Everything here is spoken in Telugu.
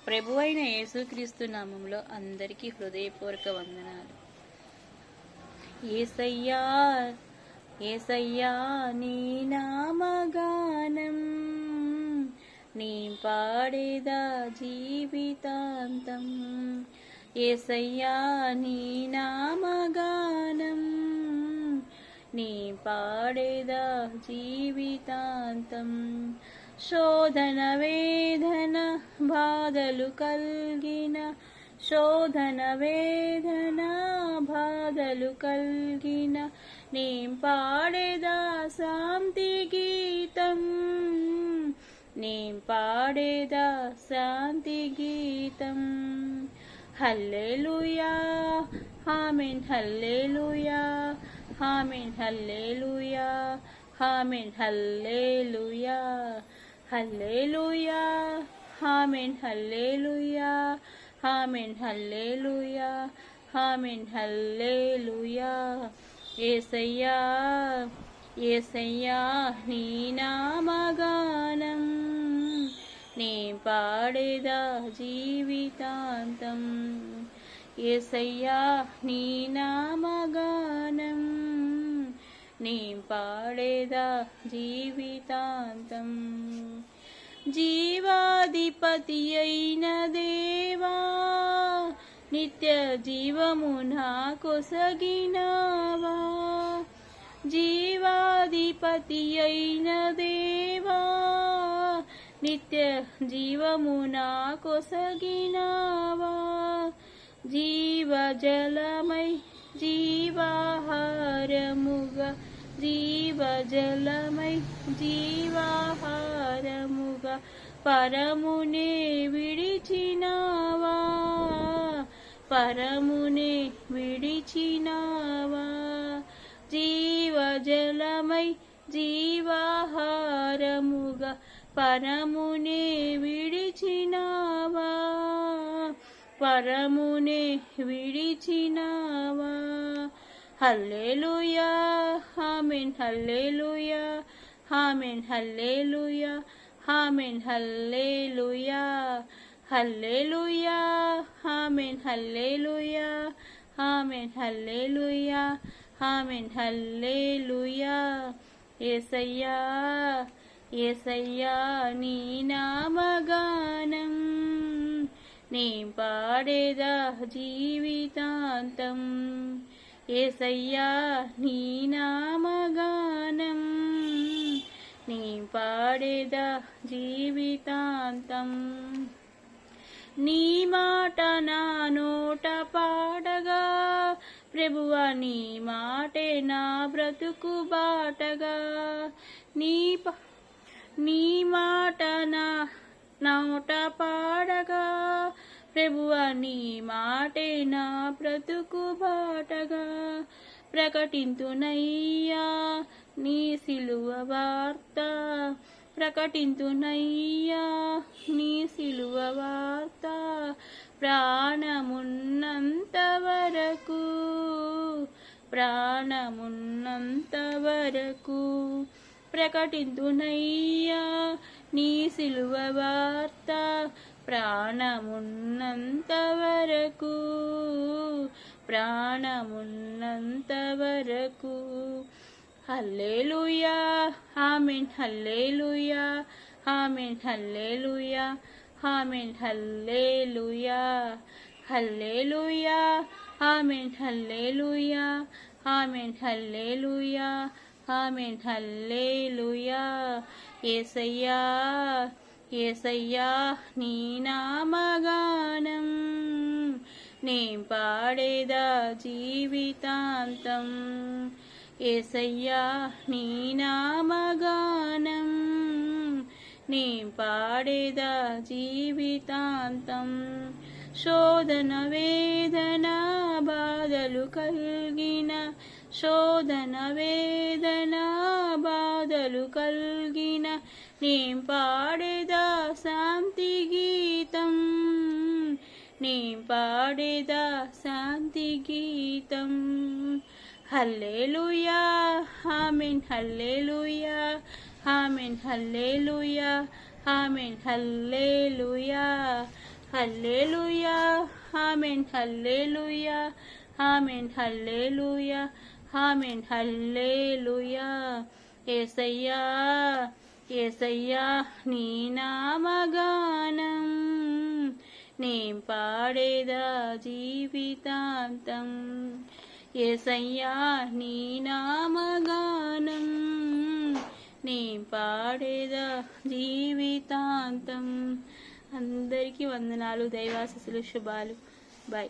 ప్రభువైన యేసుక్రీస్తు నామంలో అందరికీ హృదయపూర్వక వందనాలు. యేసయ్యా యేసయ్యా నీ నామగానం నీ పాడేదా జీవితాంతం. యేసయ్యా నీ నామగానం నీ పాడేదా జీవితాంతం. శోధన వేదన బాధలు కల్గిన శోధన వేదన బాధలు కల్గిన నీ పాడేదా శాంతి గీతం నీ పాడేదా శాంతి గీతం. హల్లెలూయా ఆమేన్ హల్లెలూయా ఆమేన్ హల్లెలూయా ఆమేన్ హల్లెలూయా హల్లెలూయా ఆమేన్ హల్లెలూయా ఆమేన్ హల్లెలూయా ఆమేన్ హల్లెలూయా. యేసయ్యా యేసయ్యా నీ నామగానం నీ పాడేదా జీవితాంతం. యేసయ్యా నీ నామగానం నీ పాడేదా జీవితాంతం. జీవాధిపతి అయిన దేవా నిత్య జీవము నాకొసగినావా. జీవాధిపతి అయిన దేవా నిత్య జీవము నాకొసగినావా. జీవజలమై జీవాహారముగా జీవజలమై జీవాహారముగా పరమునే విడిచినావా పరమునే విడిచినావా. జీవజలమై జీవాహారముగా పరమునే విడిచినావా పరమునే విడిచినావా. హల్లెలూయా ఆమేన్ హల్లెలూయా ఆమేన్ హల్లెలూయా ఆమేన్ హల్లెలూయా హల్లెలూయా ఆమేన్ హల్లెలూయా ఆమేన్ హల్లెలూయా ఆమేన్ హల్లెలూయా. యేసయ్యా యేసయ్యా నీ నామగానం నీ పాడేదా జీవితాంతం. యేసయ్యా నీ నామగానం నీ పాడేదా జీవితాంతం. నీ మాట నా నోట పాడగా ప్రభువా నీ మాటే నా బ్రతుకు బాటగా. నీ మాట నా నోట పాడగా ప్రభువా నీ మాటే నా బ్రతుకు బాటగా. ప్రకటింతునయ్యా నీ సిలువ వార్త ప్రకటింతునయ్యా నీ సిలువ వార్త. ప్రాణమున్నంత వరకు ప్రాణమున్నంత వరకు ప్రకటింతునయ్యా నీ సిలువ వార్త. ప్రాణమున్నంత వరకు ప్రాణమున్నంత వరకు. హల్లెలూయా ఆమేన్ హల్లెలూయా ఆమేన్ హల్లెలూయా ఆమేన్ హల్లెలూయా హల్లెలూయా ఆమేన్ హల్లెలూయా ఆమేన్ హల్లెలూయా ఆమేన్ హల్లెలూయా. యేసయ్యా యేసయ్యా నీ నామగానం నీ పాడేదా జీవితాంతం. యేసయ్యా నీ నామగానం నీ పాడేదా జీవితాంతం. శోధన వేదన బాధలు కల్గిన శోధన వేదన బాధలు కల్గిన నీ పాడేదా శాంతి గీతం నీ పాడేదా శాంతి గీతం. హల్లెలూయా ఆమేన్ హల్లెలూయా ఆమేన్ హల్లెలూయా ఆమేన్ హల్లెలూయా హల్లెలూయా ఆమేన్ హల్లెలూయా ఆమేన్ హల్లెలూయా ఆమేన్ హల్లెలూయా యేసయ్యా యేసయ్యా నీ నామగానం నేం పాడేదా జీవితాంతం యేసయ్యా నీ నామగానం నేం పాడేదా జీవితాంతం. అందరికీ వందనాలు, దైవాశీస్సులు, శుభాలు. బాయ్.